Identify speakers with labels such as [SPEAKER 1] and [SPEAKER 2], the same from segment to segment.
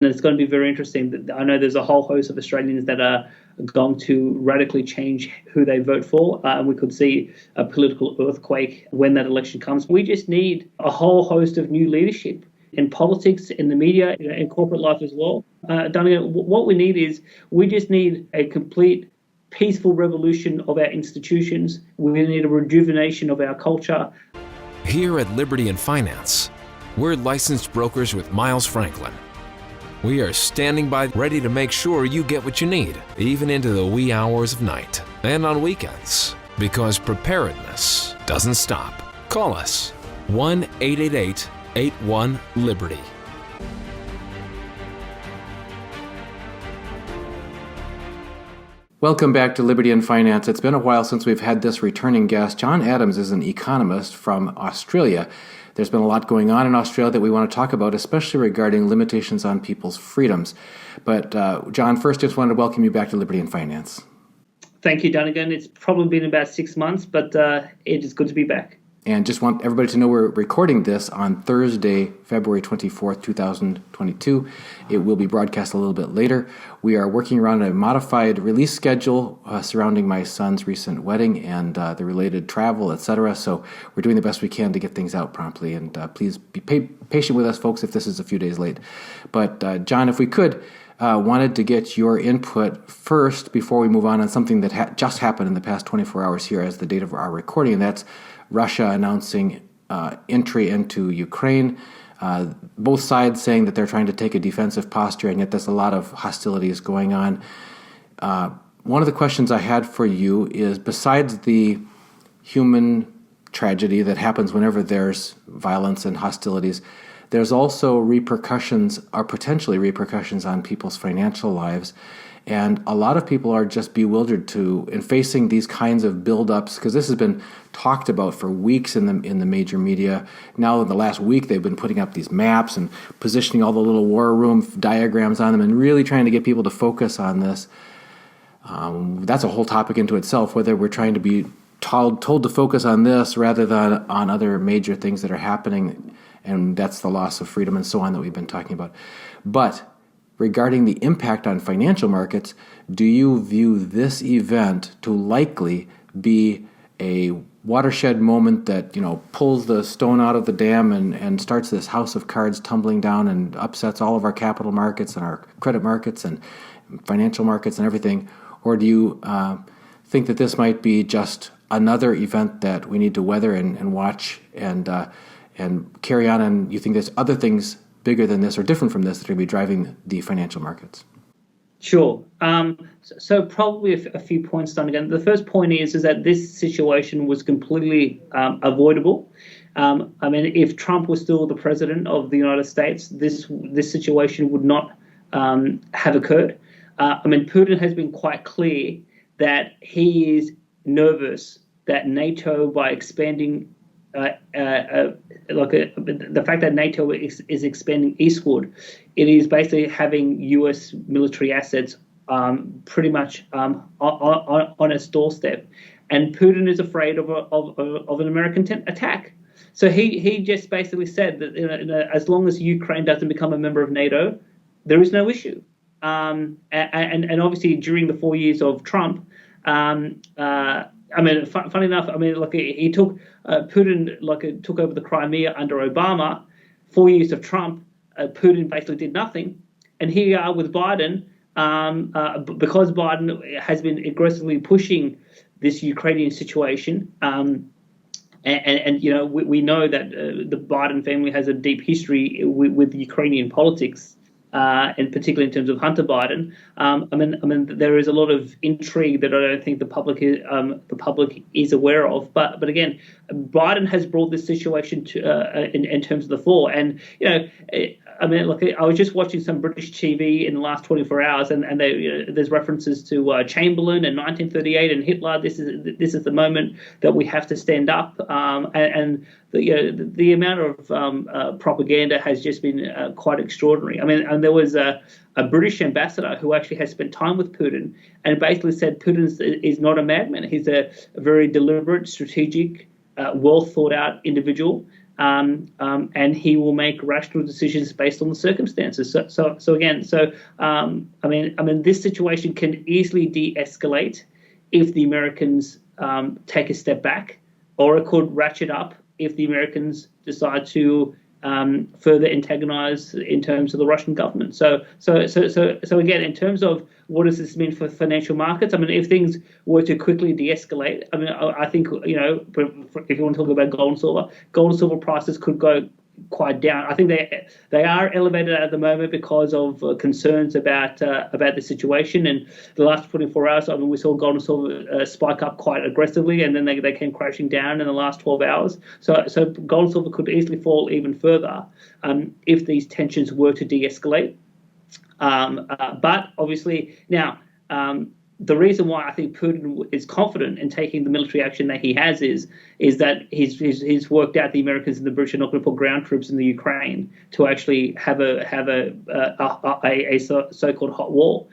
[SPEAKER 1] And it's going to be very interesting. I know there's a whole host of Australians that are going to radically change who they vote for, and we could see a political earthquake when that election comes. We just need a whole host of new leadership in politics, in the media, in corporate life as well. Donegan, what we need is we just need a complete peaceful revolution of our institutions. We need a rejuvenation of our culture.
[SPEAKER 2] Here at Liberty and Finance, we're licensed brokers with Miles Franklin. We are standing by ready to make sure you get what you need, even into the wee hours of night and on weekends, because preparedness doesn't stop. Call us 1-888-81-LIBERTY.
[SPEAKER 3] Welcome back to Liberty and Finance. It's been a while since we've had this returning guest. John Adams is an economist from Australia. There's been a lot going on in Australia that we want to talk about, especially regarding limitations on people's freedoms. But John, first, just wanted to welcome you back to Liberty and Finance.
[SPEAKER 1] Thank you, Donegan. It's probably been about 6 months, but it is good to be back.
[SPEAKER 3] And just want everybody to know we're recording this on Thursday, February 24th, 2022. It will be broadcast a little bit later. We are working around a modified release schedule surrounding my son's recent wedding and the related travel, etc. So we're doing the best we can to get things out promptly. And please be patient with us, folks, if this is a few days late. But John, if we could, wanted to get your input first before we move on something that just happened in the past 24 hours here as the date of our recording, and that's Russia announcing entry into Ukraine. Both sides saying that they're trying to take a defensive posture, and yet there's a lot of hostilities going on. One of the questions I had for you is, besides the human tragedy that happens whenever there's violence and hostilities, there's also repercussions, or potentially repercussions, on people's financial lives. And a lot of people are just bewildered in facing these kinds of buildups, because this has been talked about for weeks in the major media. Now, in the last week, they've been putting up these maps and positioning all the little war room diagrams on them and really trying to get people to focus on this. That's a whole topic into itself, whether we're trying to be told to focus on this rather than on other major things that are happening, and that's the loss of freedom and so on that we've been talking about. But regarding the impact on financial markets, do you view this event to likely be a watershed moment that, pulls the stone out of the dam and starts this house of cards tumbling down and upsets all of our capital markets and our credit markets and financial markets and everything? Or do you think that this might be just another event that we need to weather and watch and carry on, and you think there's other things bigger than this or different from this that are going to be driving the financial markets?
[SPEAKER 1] Sure. So probably a few points done again. The first point is that this situation was completely avoidable. If Trump was still the president of the United States, this situation would not have occurred. Putin has been quite clear that he is nervous that NATO, by expanding the fact that NATO is expanding eastward, it is basically having U.S. military assets pretty much on its doorstep, and Putin is afraid of an American attack. So he just basically said that as long as Ukraine doesn't become a member of NATO, there is no issue. And obviously during the 4 years of Trump. Funny enough, he took Putin took over the Crimea under Obama. 4 years of Trump, Putin basically did nothing, and here we are with Biden, because Biden has been aggressively pushing this Ukrainian situation. We know that the Biden family has a deep history with Ukrainian politics. And particularly in terms of Hunter Biden, there is a lot of intrigue that I don't think the public is aware of. But again, Biden has brought this situation to in terms of the fore. And I was just watching some British TV in the last 24 hours, and there's references to Chamberlain and 1938 and Hitler. This is the moment that we have to stand up. And the amount of propaganda has just been quite extraordinary. And there was a British ambassador who actually has spent time with Putin and basically said Putin is not a madman. He's a very deliberate, strategic, well thought out individual. and he will make rational decisions based on the circumstances. This situation can easily de-escalate if the Americans take a step back, or it could ratchet up if the Americans decide to further antagonize in terms of the Russian government. So again, in terms of what does this mean for financial markets? If things were to quickly de-escalate, I think, if you want to talk about gold and silver prices could go quite down. I think they are elevated at the moment because of concerns about the situation. And the last 24 hours, we saw gold and silver spike up quite aggressively, and then they came crashing down in the last 12 hours. So gold and silver could easily fall even further if these tensions were to de-escalate. But obviously now, the reason why I think Putin is confident in taking the military action that he has is that he's worked out the Americans and the British are not going to put ground troops in the Ukraine to actually have a so-called hot war.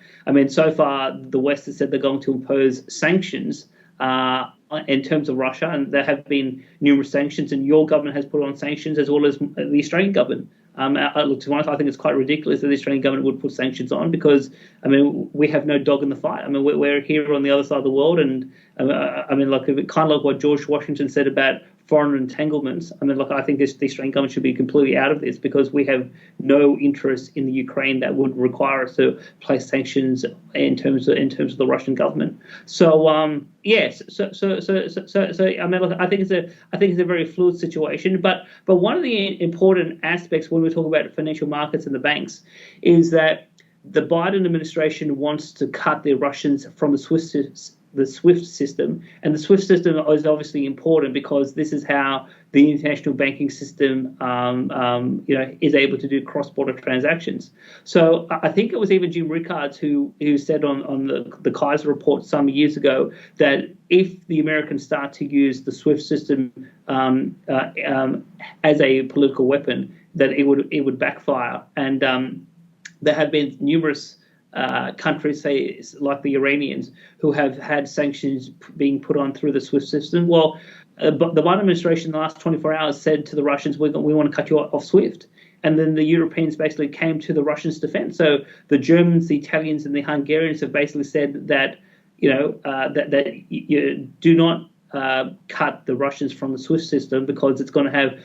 [SPEAKER 1] So far the West has said they're going to impose sanctions in terms of Russia, and there have been numerous sanctions, and your government has put on sanctions as well as the Australian government. To be honest, I think it's quite ridiculous that the Australian government would put sanctions on because, we have no dog in the fight. We're here on the other side of the world, and kind of like what George Washington said about foreign entanglements. I think the Australian government should be completely out of this because we have no interest in the Ukraine that would require us to place sanctions in terms of the Russian government. So yes, I think it's a very fluid situation. But one of the important aspects when we talk about financial markets and the banks is that the Biden administration wants to cut the Russians from the SWIFT system, and the SWIFT system is obviously important because this is how the international banking system, is able to do cross-border transactions. So I think it was even Jim Rickards who said on the Kaiser report some years ago that if the Americans start to use the SWIFT system as a political weapon, that it would backfire. And there have been numerous countries, say like the Iranians, who have had sanctions being put on through the SWIFT system. Well, but the Biden administration in the last 24 hours said to the Russians, we want to cut you off SWIFT. And then the Europeans basically came to the Russians' defense. So the Germans, the Italians, and the Hungarians have basically said that, that you do not cut the Russians from the SWIFT system because it's going to have,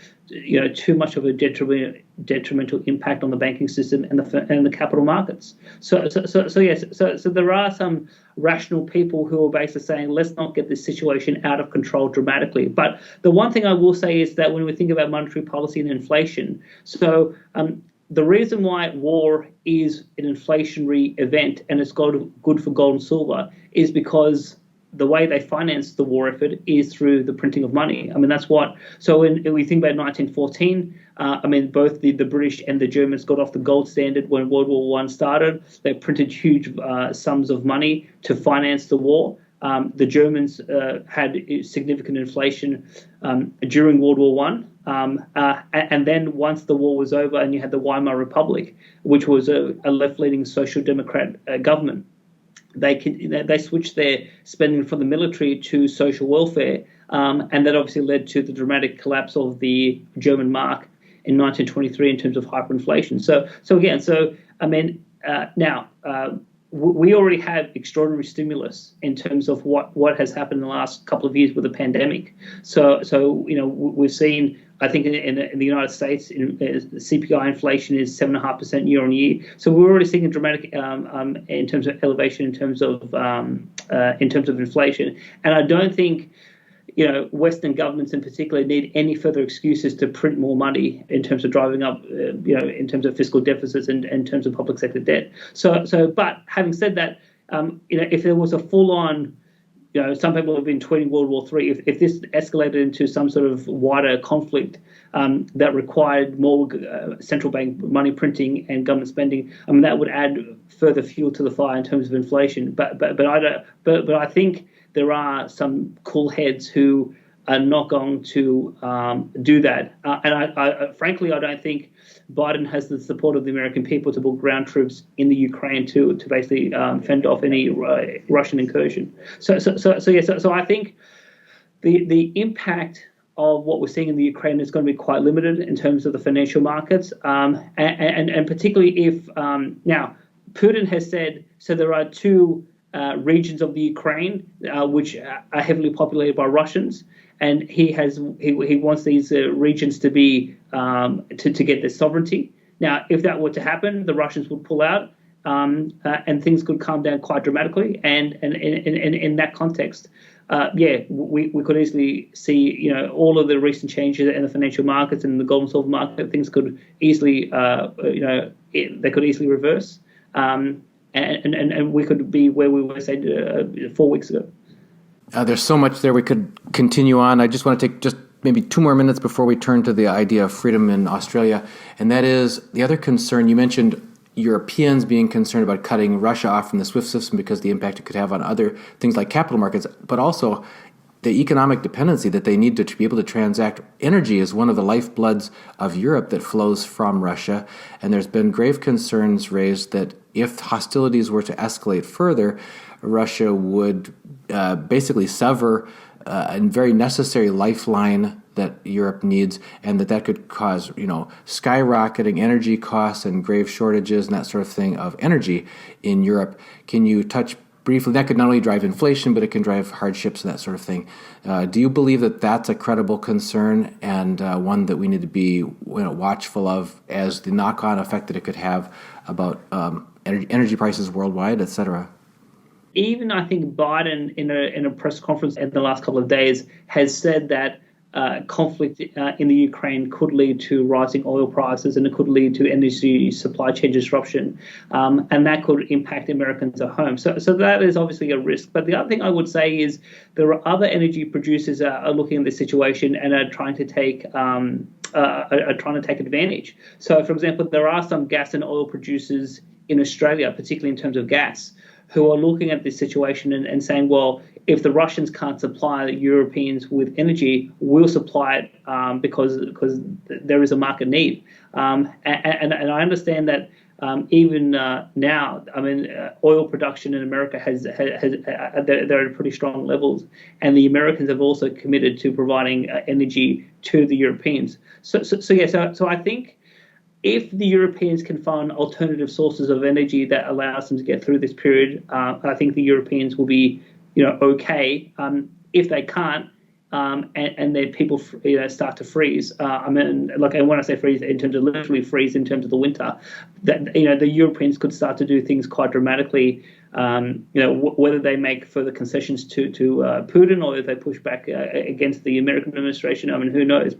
[SPEAKER 1] too much of a detrimental impact on the banking system and the capital markets. So there are some rational people who are basically saying, let's not get this situation out of control dramatically. But the one thing I will say is that when we think about monetary policy and inflation, the reason why war is an inflationary event and it's good for gold and silver is because the way they financed the war effort is through the printing of money. That's what. So when we think about 1914, both the British and the Germans got off the gold standard when World War I started. They printed huge sums of money to finance the war. The Germans had significant inflation during World War I. And then once the war was over and you had the Weimar Republic, which was a left-leaning social democrat government, they switched their spending from the military to social welfare, and that obviously led to the dramatic collapse of the German mark in 1923 in terms of hyperinflation. Now we already have extraordinary stimulus in terms of what has happened in the last couple of years with the pandemic. So we've seen, I think in the United States, CPI inflation is 7.5% year on year. So we're already seeing a dramatic in terms of elevation in terms of inflation. And I don't think Western governments in particular need any further excuses to print more money in terms of driving up, in terms of fiscal deficits and in terms of public sector debt. But having said that, if there was a full-on, some people have been tweeting World War III. If this escalated into some sort of wider conflict that required more central bank money printing and government spending, that would add further fuel to the fire in terms of inflation. But I think there are some cool heads who are not going to do that. And I frankly, I don't think Biden has the support of the American people to put ground troops in the Ukraine to basically fend off any Russian incursion. So I think the impact of what we're seeing in the Ukraine is going to be quite limited in terms of the financial markets, and particularly if now Putin has said, so there are two regions of the Ukraine which are heavily populated by Russians, and he wants these regions to be to get their sovereignty. Now, if that were to happen, the Russians would pull out, and things could calm down quite dramatically. And in that context, we could easily see, all of the recent changes in the financial markets and the gold and silver market. Things could easily, they could easily reverse, and we could be where we were, say, 4 weeks ago.
[SPEAKER 3] There's so much there we could continue on. I just want to take just maybe 2 more minutes before we turn to the idea of freedom in Australia, and that is the other concern. You mentioned Europeans being concerned about cutting Russia off from the SWIFT system because of the impact it could have on other things like capital markets, but also the economic dependency that they need to be able to transact. Energy is one of the lifebloods of Europe that flows from Russia, and there's been grave concerns raised that if hostilities were to escalate further, Russia would basically sever a very necessary lifeline that Europe needs, and that could cause, skyrocketing energy costs and grave shortages and that sort of thing of energy in Europe. Can you touch briefly? That could not only drive inflation, but it can drive hardships and that sort of thing. Do you believe that that's a credible concern and one that we need to be watchful of as the knock-on effect that it could have about energy prices worldwide, et cetera?
[SPEAKER 1] Even I think Biden in a press conference in the last couple of days has said that conflict in the Ukraine could lead to rising oil prices, and it could lead to energy supply chain disruption, and that could impact Americans at home. So that is obviously a risk. But the other thing I would say is there are other energy producers are looking at this situation and are trying to take advantage. So, for example, there are some gas and oil producers in Australia, particularly in terms of gas, who are looking at this situation and saying, well, if the Russians can't supply the Europeans with energy, we'll supply it because there is a market need. And I understand that even now, oil production in America they're at pretty strong levels, and the Americans have also committed to providing energy to the Europeans. So I think if the Europeans can find alternative sources of energy that allows them to get through this period, I think the Europeans will be, okay. If they can't, and their people, start to freeze. And when I say freeze, in terms of literally freeze, in terms of the winter, that the Europeans could start to do things quite dramatically. Whether they make further concessions to Putin or if they push back against the American administration, who knows?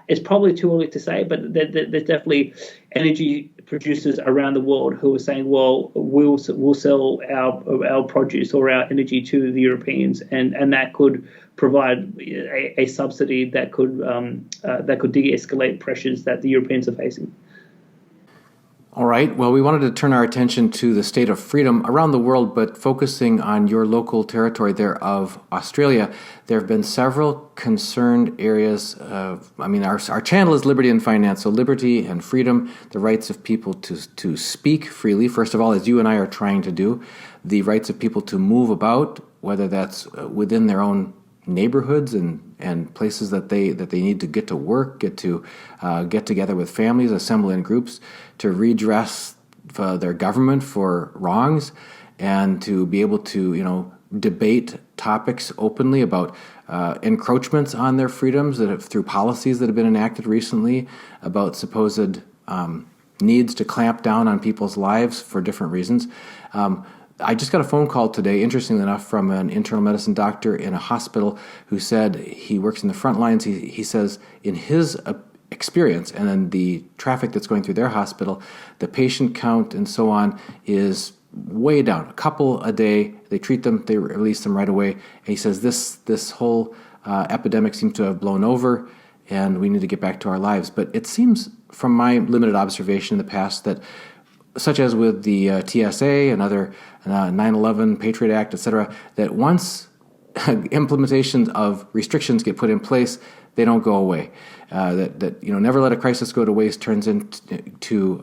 [SPEAKER 1] It's probably too early to say. But there's definitely energy producers around the world who are saying, well, we'll sell our produce or our energy to the Europeans, and that could provide a subsidy that could de-escalate pressures that the Europeans are facing.
[SPEAKER 3] All right. Well, we wanted to turn our attention to the state of freedom around the world, but focusing on your local territory there of Australia. There have been several concerned areas our channel is Liberty and Finance, so liberty and freedom, the rights of people to speak freely, first of all, as you and I are trying to do, the rights of people to move about, whether that's within their own neighborhoods and places that they need to get to work, get together with families, assemble in groups to redress their government for wrongs, and to be able to debate topics openly about encroachments on their freedoms through policies that have been enacted recently, about supposed needs to clamp down on people's lives for different reasons. I just got a phone call today, interestingly enough, from an internal medicine doctor in a hospital who said he works in the front lines. He says in his experience and in the traffic that's going through their hospital, the patient count and so on is way down. A couple a day. They treat them, they release them right away. And he says this whole epidemic seems to have blown over, and we need to get back to our lives. But it seems, from my limited observation in the past, that such as with the TSA and other 9/11, Patriot Act, etc., that once implementations of restrictions get put in place, they don't go away. Never let a crisis go to waste turns into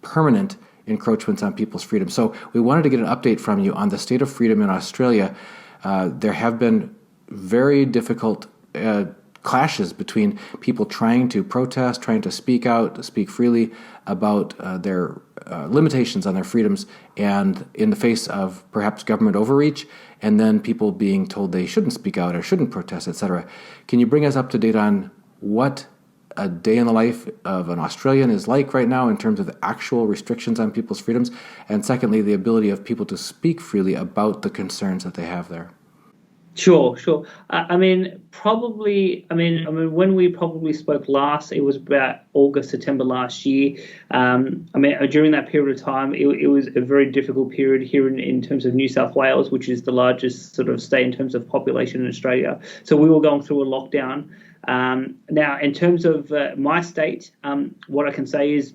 [SPEAKER 3] permanent encroachments on people's freedom. So we wanted to get an update from you on the state of freedom in Australia. There have been very difficult clashes between people trying to protest, trying to speak out, speak freely about their limitations on their freedoms, and in the face of perhaps government overreach, and then people being told they shouldn't speak out or shouldn't protest, etc. Can you bring us up to date on what a day in the life of an Australian is like right now in terms of the actual restrictions on people's freedoms, and secondly, the ability of people to speak freely about the concerns that they have there?
[SPEAKER 1] Sure. When we probably spoke last, it was about August, September last year. During that period of time, it was a very difficult period here in terms of New South Wales, which is the largest sort of state in terms of population in Australia. So we were going through a lockdown. Now, in terms of my state, what I can say is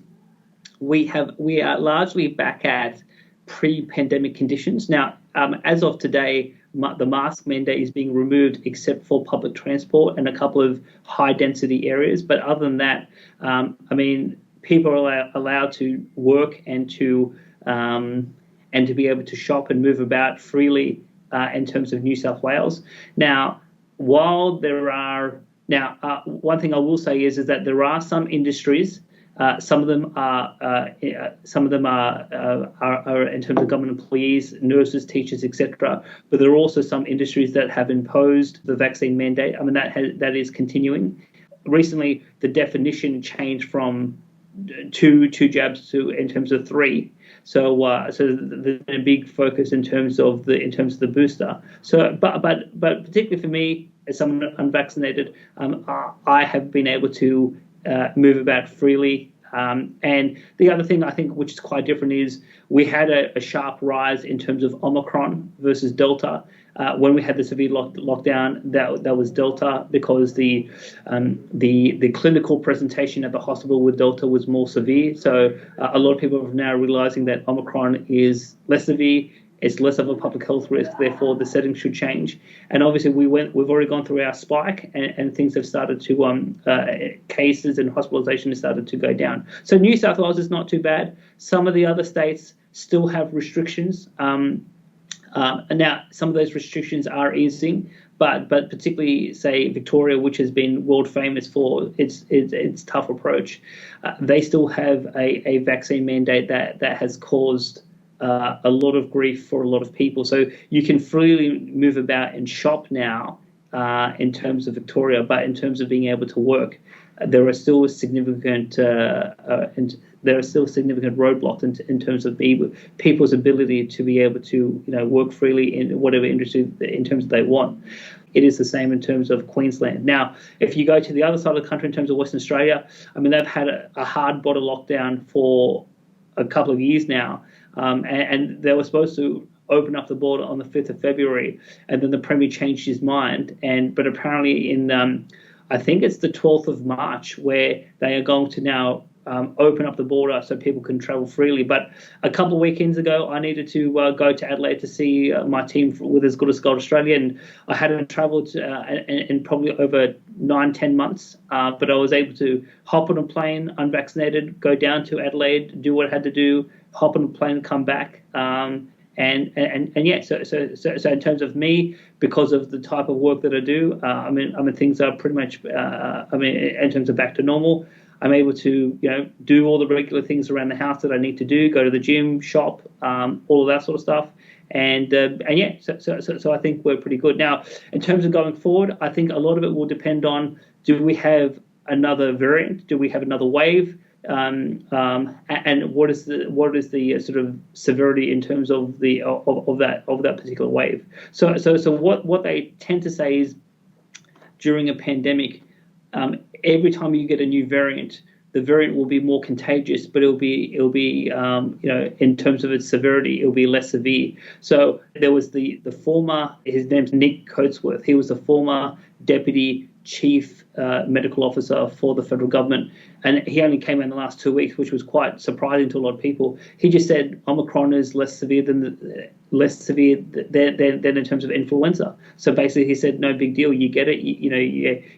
[SPEAKER 1] we are largely back at pre-pandemic conditions. Now, as of today, the mask mandate is being removed except for public transport and a couple of high-density areas. But other than that, people are allowed to work and to be able to shop and move about freely in terms of New South Wales. Now, while there are one thing I will say is that there are some industries. Some of them are in terms of government employees, nurses, teachers, etc. But there are also some industries that have imposed the vaccine mandate. That is continuing. Recently, the definition changed from two jabs to in terms of 3. So there's a big focus in terms of the booster. So, but particularly for me, as someone unvaccinated, I have been able to move about freely. And the other thing I think which is quite different is we had a sharp rise in terms of Omicron versus Delta. When we had the severe lockdown, that was Delta because the clinical presentation at the hospital with Delta was more severe. So a lot of people are now realizing that Omicron is less severe. It's less of a public health risk, therefore the settings should change. And obviously we've already gone through our spike, and things have started to cases and hospitalisation has started to go down. So New South Wales is not too bad. Some of the other states still have restrictions. And now some of those restrictions are easing, but particularly say Victoria, which has been world famous for its tough approach, they still have a vaccine mandate that has caused a lot of grief for a lot of people. So you can freely move about and shop now in terms of Victoria, but in terms of being able to work, there are still significant roadblocks in terms of people's ability to be able to work freely in whatever industry in terms of they want. It is the same in terms of Queensland. Now, if you go to the other side of the country in terms of Western Australia, they've had a hard border lockdown for a couple of years now. And they were supposed to open up the border on the 5th of February, and then the Premier changed his mind. But apparently in, I think it's the 12th of March, where they are going to now open up the border so people can travel freely. But a couple of weekends ago, I needed to go to Adelaide to see my team with As Good as Gold Australia, and I hadn't travelled in probably over 9-10 months. But I was able to hop on a plane, unvaccinated, go down to Adelaide, do what I had to do, hop on a plane, come back, so in terms of me, because of the type of work that I do, things are pretty much, in terms of back to normal. I'm able to, do all the regular things around the house that I need to do, go to the gym, shop, all of that sort of stuff, so I think we're pretty good now. In terms of going forward, I think a lot of it will depend on: do we have another variant? Do we have another wave? And what is the sort of severity in terms of that particular wave? So what they tend to say is, during a pandemic, every time you get a new variant, the variant will be more contagious, but it'll be in terms of its severity, it'll be less severe. So there was the former, his name's Nick Coatsworth. He was the former deputy chief medical officer for the federal government, and he only came in the last 2 weeks, which was quite surprising to a lot of people. He just said Omicron is less severe than in terms of influenza. So basically, he said no big deal. You get it.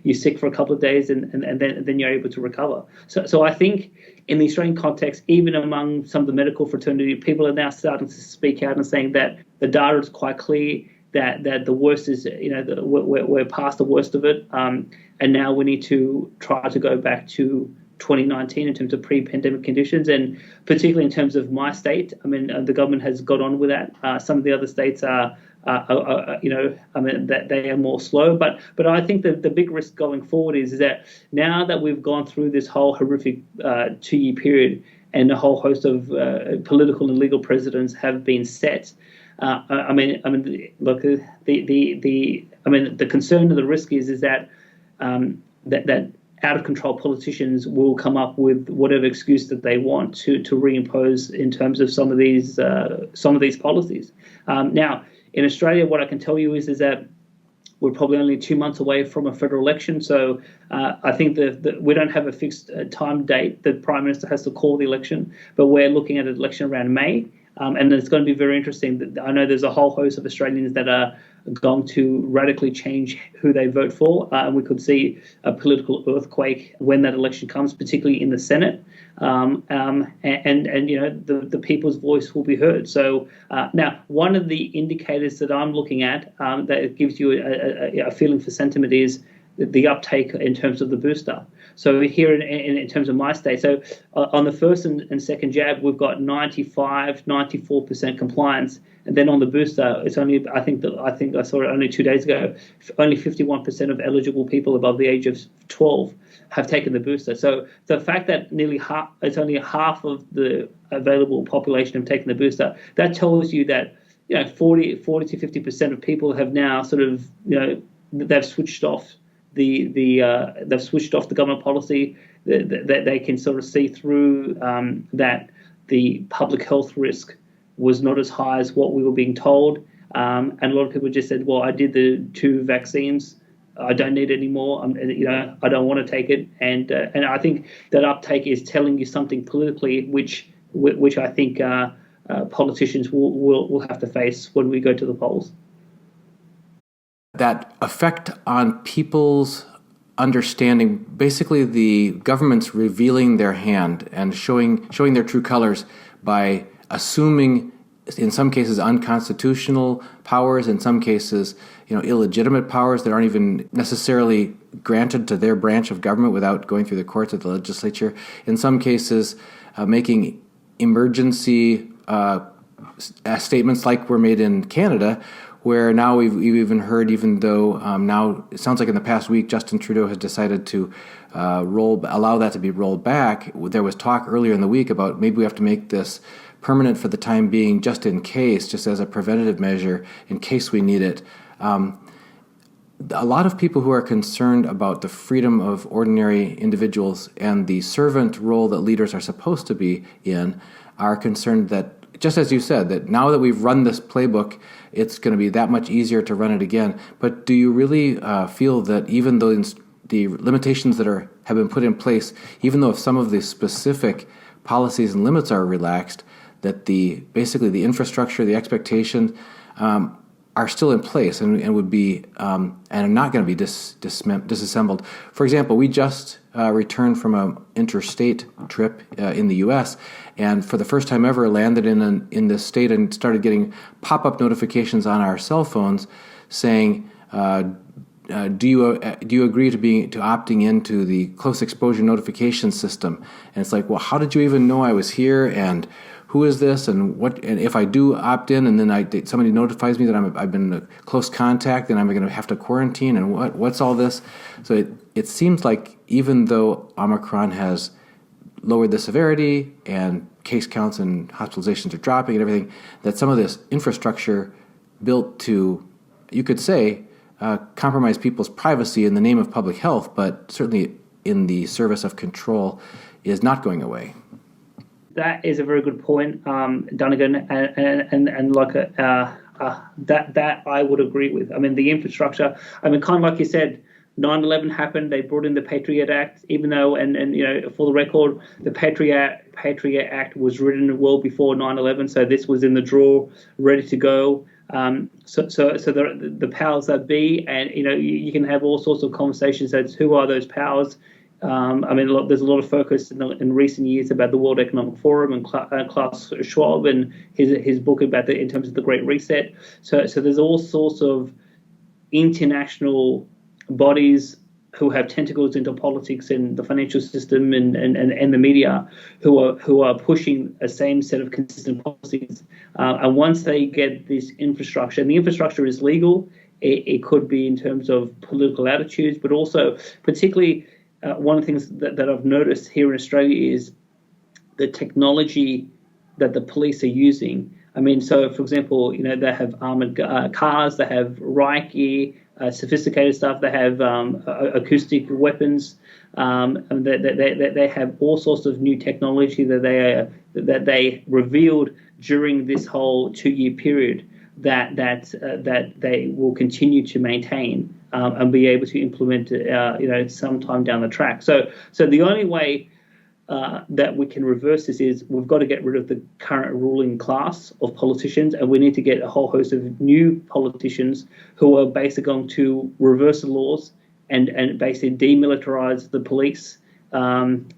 [SPEAKER 1] You're sick for a couple of days, and then you're able to recover. So I think in the Australian context, even among some of the medical fraternity, people are now starting to speak out and saying that the data is quite clear. that the worst is, we're past the worst of it, and now we need to try to go back to 2019 in terms of pre-pandemic conditions, and particularly in terms of my state. I mean, the government has got on with that. Some of the other states are that they are more slow. But I think that the big risk going forward is that now that we've gone through this whole horrific 2-year period, and a whole host of political and legal precedents have been set. Look, the concern and the risk is that that out of control politicians will come up with whatever excuse that they want to reimpose in terms of some of these policies. Now, in Australia, what I can tell you is that we're probably only 2 months away from a federal election, so I think that we don't have a fixed time date. The Prime Minister has to call the election, but we're looking at an election around May, and it's going to be very interesting. I know there's a whole host of Australians that are going to radically change who they vote for, and we could see a political earthquake when that election comes, particularly in the Senate. The people's voice will be heard. So now, one of the indicators that I'm looking at that gives you a feeling for sentiment is the uptake in terms of the booster. So here in terms of my state, so on the first and second jab, we've got 94% compliance. And then on the booster, it's only, I think I saw it only 2 days ago, only 51% of eligible people above the age of 12 have taken the booster. So the fact that it's only half of the available population have taken the booster, that tells you that 40 to 50% of people have now sort of they've switched off they've switched off the government policy. That they can sort of see through that the public health risk was not as high as what we were being told, and a lot of people just said, "Well, I did the 2 vaccines. I don't need it anymore. I don't want to take it." And I think that uptake is telling you something politically, which I think politicians will have to face when we go to the polls.
[SPEAKER 3] That effect on people's understanding, basically the government's revealing their hand and showing their true colors by assuming, in some cases, unconstitutional powers, in some cases, illegitimate powers that aren't even necessarily granted to their branch of government without going through the courts or the legislature. In some cases, making emergency statements like were made in Canada, where now we've even heard, even though now it sounds like in the past week Justin Trudeau has decided to allow that to be rolled back. There was talk earlier in the week about maybe we have to make this permanent for the time being, just in case, just as a preventative measure, in case we need it. A lot of people who are concerned about the freedom of ordinary individuals and the servant role that leaders are supposed to be in are concerned that, just as you said, that now that we've run this playbook, it's going to be that much easier to run it again. But do you really feel that even though the limitations that have been put in place, even though if some of the specific policies and limits are relaxed, that basically the infrastructure, the expectation are still in place and would be and are not going to be disassembled? For example, we just returned from an interstate trip in the U.S. and for the first time ever landed in this state and started getting pop-up notifications on our cell phones saying, do you agree to opting into the close exposure notification system? And it's like, well, how did you even know I was here? And who is this? And what? And if I do opt in, and then somebody notifies me that I've been in close contact, then I'm going to have to quarantine. And what's all this? So it seems like even though Omicron has lowered the severity and case counts and hospitalizations are dropping and everything, that some of this infrastructure built to, you could say, compromise people's privacy in the name of public health, but certainly in the service of control, is not going away.
[SPEAKER 1] That is a very good point, Dunnigan, and like that I would agree with. I mean, the infrastructure. I mean, kind of like you said, 9/11 happened. They brought in the Patriot Act, even though, and for the record, the Patriot Act was written well before 9/11, so this was in the drawer, ready to go. So the powers that be, and you can have all sorts of conversations as who are those powers There's a lot of focus in recent years about the World Economic Forum and Klaus Schwab and his book about in terms of the Great Reset. So there's all sorts of international bodies who have tentacles into politics and the financial system and the media who are pushing a same set of consistent policies. And once they get this infrastructure, and the infrastructure is legal, it could be in terms of political attitudes, but also particularly one of the things that I've noticed here in Australia is the technology that the police are using. So for example, they have armored cars, they have riot gear, sophisticated stuff. They have acoustic weapons. And they have all sorts of new technology that they revealed during this whole 2-year period that they will continue to maintain and be able to implement sometime down the track. So the only way that we can reverse this is we've got to get rid of the current ruling class of politicians, and we need to get a whole host of new politicians who are basically going to reverse the laws and basically demilitarize the police and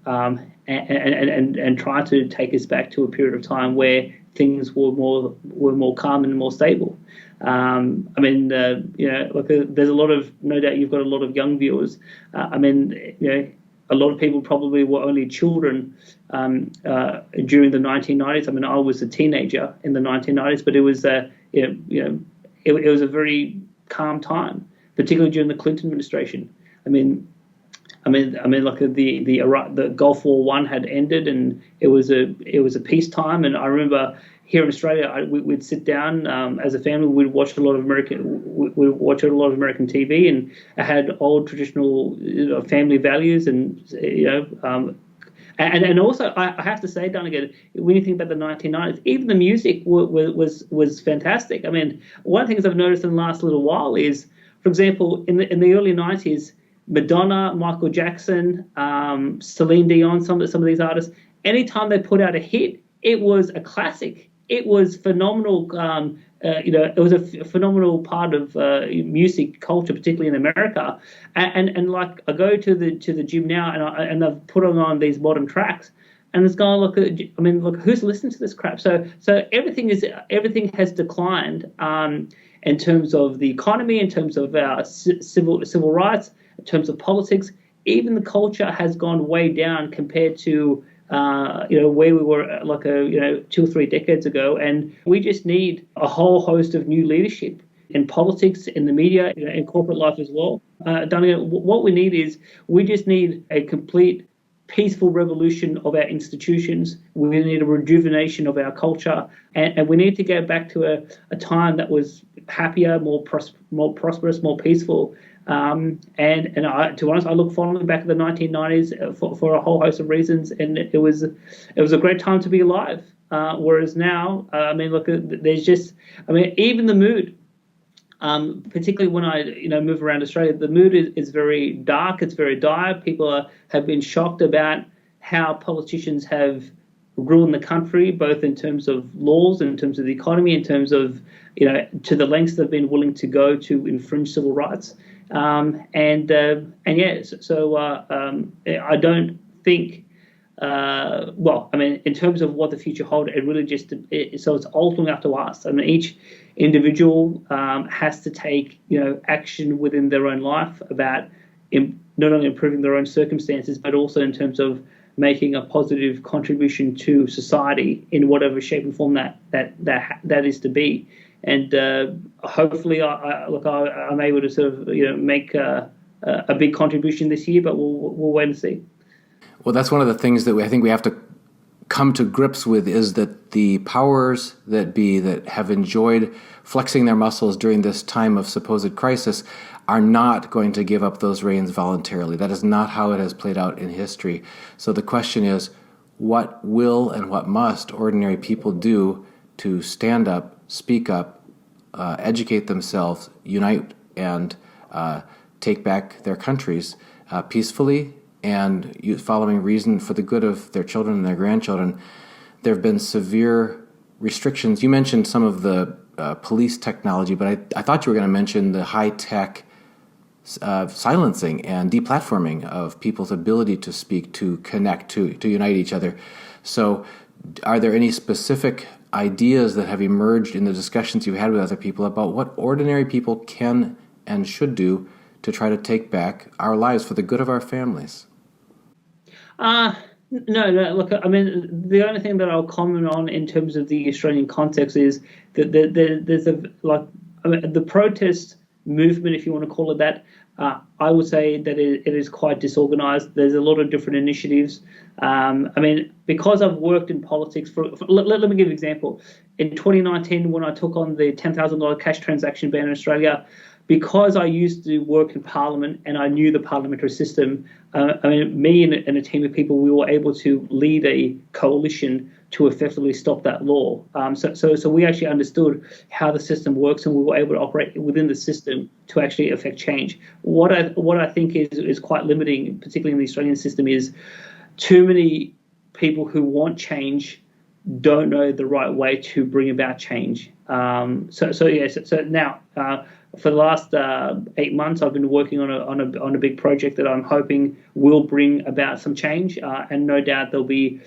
[SPEAKER 1] try to take us back to a period of time where things were more calm and more stable. There's a lot of, no doubt you've got a lot of young viewers. A lot of people probably were only children during the 1990s. I was a teenager in the 1990s, but it was it was a very calm time, particularly during the Clinton administration. The Gulf War I had ended, and it was a peacetime. And I remember here in Australia, we'd sit down as a family. We'd watch a lot of American TV, and I had old traditional family values, and also I have to say, Donegan, when you think about the 1990s, even the music was fantastic. One of the things I've noticed in the last little while is, for example, in the early 90s, Madonna, Michael Jackson, Celine Dion, some of these artists, anytime they put out a hit, it was a classic. It was phenomenal. It was a phenomenal part of music culture, particularly in America. And like I go to the gym now, and I've put on these modern tracks, and it's going, look, who's listening to this crap? So everything has declined in terms of the economy, in terms of our civil rights, in terms of politics. Even the culture has gone way down compared to where we were 2 or 3 decades ago. And we just need a whole host of new leadership in politics, in the media, in corporate life as well. What we need is we just need a complete peaceful revolution of our institutions. We need a rejuvenation of our culture, and we need to go back to a time that was happier, more prosperous, more peaceful. To be honest, I look fondly back at the 1990s for a whole host of reasons, and it was a great time to be alive. Whereas now, there's just, even the mood, particularly when I move around Australia, the mood is very dark. It's very dire. People have been shocked about how politicians have ruined the country, both in terms of laws, in terms of the economy, in terms of to the lengths they've been willing to go to infringe civil rights. I don't think. In terms of what the future holds, it really so it's ultimately up to us. Each individual has to take action within their own life about not only improving their own circumstances, but also in terms of making a positive contribution to society in whatever shape and form that is to be. And hopefully, I'm able to sort of make a big contribution this year, but we'll wait and see.
[SPEAKER 3] Well, that's one of the things that I think we have to come to grips with, is that the powers that be that have enjoyed flexing their muscles during this time of supposed crisis are not going to give up those reins voluntarily. That is not how it has played out in history. So the question is, what will and what must ordinary people do to stand up, speak up, educate themselves, unite, and take back their countries peacefully and following reason for the good of their children and their grandchildren? There have been severe restrictions. You mentioned some of the police technology, but I thought you were going to mention the high-tech silencing and deplatforming of people's ability to speak, to connect, to unite each other. So are there any specific ideas that have emerged in the discussions you've had with other people about what ordinary people can and should do to try to take back our lives for the good of our families?
[SPEAKER 1] No. Look, I mean, the only thing that I'll comment on in terms of the Australian context is that there's the protest movement, if you want to call it that. I would say that it is quite disorganized. There's a lot of different initiatives. I mean, because I've worked in politics let me give you an example. In 2019, when I took on the $10,000 cash transaction ban in Australia, because I used to work in Parliament and I knew the parliamentary system, I mean, me and a team of people, we were able to lead a coalition to effectively stop that law. So we actually understood how the system works, and we were able to operate within the system to actually affect change. What I think is quite limiting, particularly in the Australian system, is too many people who want change don't know the right way to bring about change. So now, for the last 8 months, I've been working on a big project that I'm hoping will bring about some change, and no doubt there'll be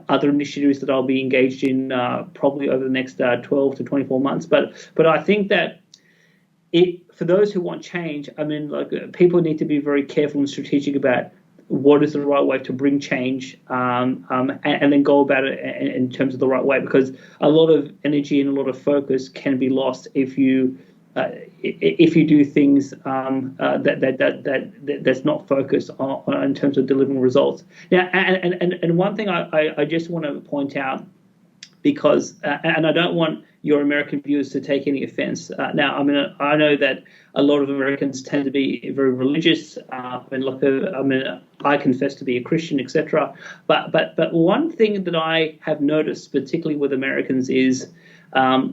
[SPEAKER 1] other initiatives that I'll be engaged in probably over the next 12 to 24 months. But I think that for those who want change, I mean, like, people need to be very careful and strategic about what is the right way to bring change, and then go about it in terms of the right way, because a lot of energy and a lot of focus can be lost if you do things that's not focused on in terms of delivering results. Now, and one thing I just want to point out, because and I don't want your American viewers to take any offense. Now, I mean, I know that a lot of Americans tend to be very religious. I confess to be a Christian, etc. But one thing that I have noticed, particularly with Americans, is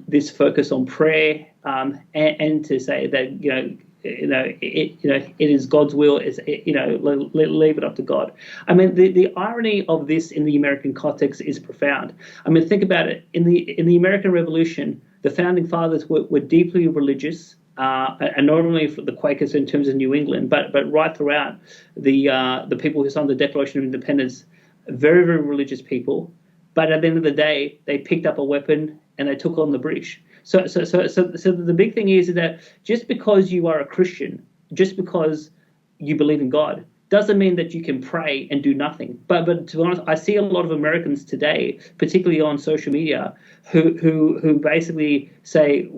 [SPEAKER 1] this focus on prayer, and to say that it is God's will. Leave it up to God. I mean, the irony of this in the American context is profound. I mean, think about it. In the American Revolution, the founding fathers were deeply religious, and not only for the Quakers in terms of New England, but right throughout the people who signed the Declaration of Independence, very, very religious people. But at the end of the day, they picked up a weapon and they took on the British. So the big thing is that just because you are a Christian, just because you believe in God, doesn't mean that you can pray and do nothing. But to be honest, I see a lot of Americans today, particularly on social media, who basically say,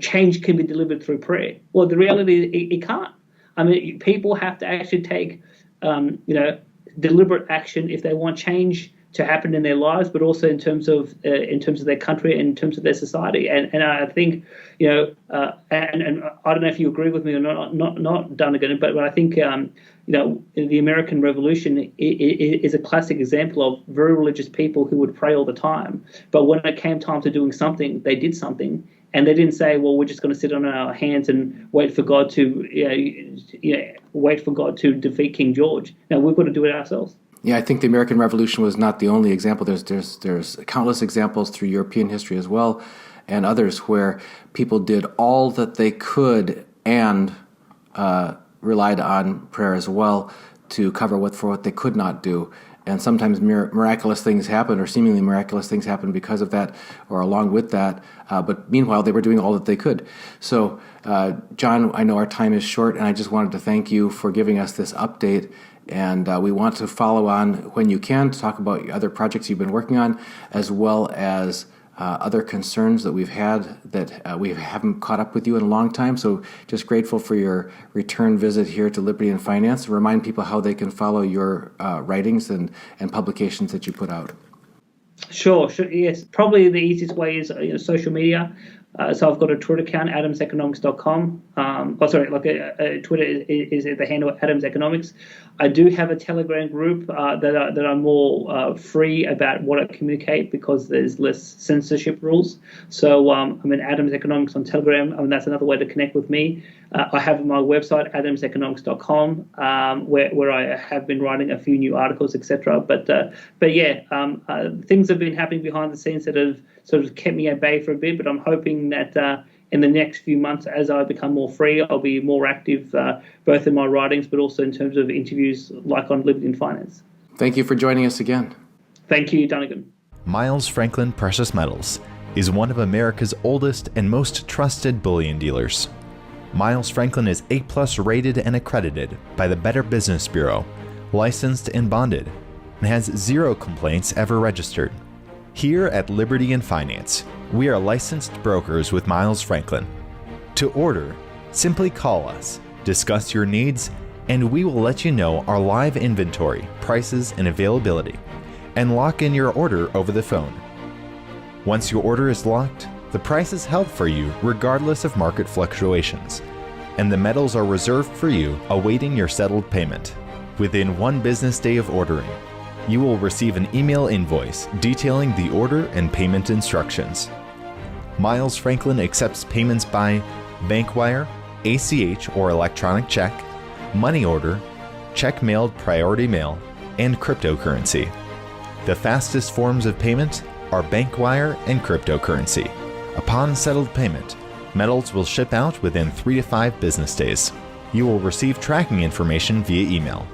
[SPEAKER 1] change can be delivered through prayer. Well, the reality is it can't. I mean, people have to actually take deliberate action if they want change to happen in their lives, but also in terms of their country and in terms of their society. And I think, and I don't know if you agree with me or not Dunnigan, but I think, the American Revolution is a classic example of very religious people who would pray all the time. But when it came time to doing something, they did something. And they didn't say, well, we're just going to sit on our hands and wait for God to defeat King George. Now, we've got to do it ourselves.
[SPEAKER 3] Yeah, I think the American Revolution was not the only example. There's countless examples through European history as well, and others where people did all that they could and relied on prayer as well to cover what they could not do. And sometimes miraculous things happen, or seemingly miraculous things happen because of that, or along with that. But meanwhile, they were doing all that they could. So, John, I know our time is short, and I just wanted to thank you for giving us this update. And we want to follow on when you can to talk about other projects you've been working on, as well as other concerns that we've had that we haven't caught up with you in a long time. So just grateful for your return visit here to Liberty and Finance. Remind people how they can follow your writings and publications that you put out. Sure.
[SPEAKER 1] Yes. Probably the easiest way is social media. So I've got a Twitter account, adamseconomics.com. Twitter is the handle Adams Economics. I do have a Telegram group that I'm more free about what I communicate because there's less censorship rules. So I'm in Adams Economics on Telegram. I mean, that's another way to connect with me. I have my website, adamseconomics.com, where I have been writing a few new articles, etc. But things have been happening behind the scenes that have sort of kept me at bay for a bit. But I'm hoping that in the next few months, as I become more free, I'll be more active, both in my writings, but also in terms of interviews like on Liberty and Finance.
[SPEAKER 3] Thank you for joining us again.
[SPEAKER 1] Thank you, Dunnigan.
[SPEAKER 4] Miles Franklin Precious Metals is one of America's oldest and most trusted bullion dealers. Miles Franklin is A+ rated and accredited by the Better Business Bureau, licensed and bonded, and has 0 complaints ever registered. Here at Liberty and Finance, we are licensed brokers with Miles Franklin. To order, simply call us, discuss your needs, and we will let you know our live inventory, prices, and availability, and lock in your order over the phone. Once your order is locked, the price is held for you regardless of market fluctuations, and the metals are reserved for you awaiting your settled payment. Within 1 business day of ordering, you will receive an email invoice detailing the order and payment instructions. Miles Franklin accepts payments by bank wire, ACH or electronic check, money order, check mailed priority mail, and cryptocurrency. The fastest forms of payment are bank wire and cryptocurrency. Upon settled payment, metals will ship out within 3 to 5 business days. You will receive tracking information via email.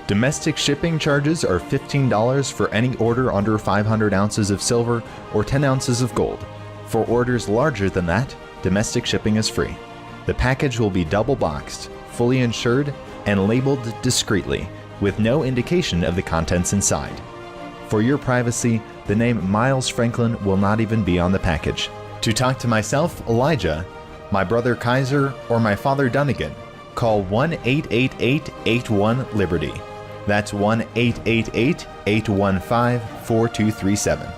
[SPEAKER 4] Domestic shipping charges are $15 for any order under 500 ounces of silver or 10 ounces of gold. For orders larger than that, domestic shipping is free. The package will be double boxed, fully insured, and labeled discreetly, with no indication of the contents inside. For your privacy, the name Miles Franklin will not even be on the package. To talk to myself, Elijah, my brother Kaiser, or my father Dunnigan, call 1-888-81-LIBERTY. That's 1-888-815-4237.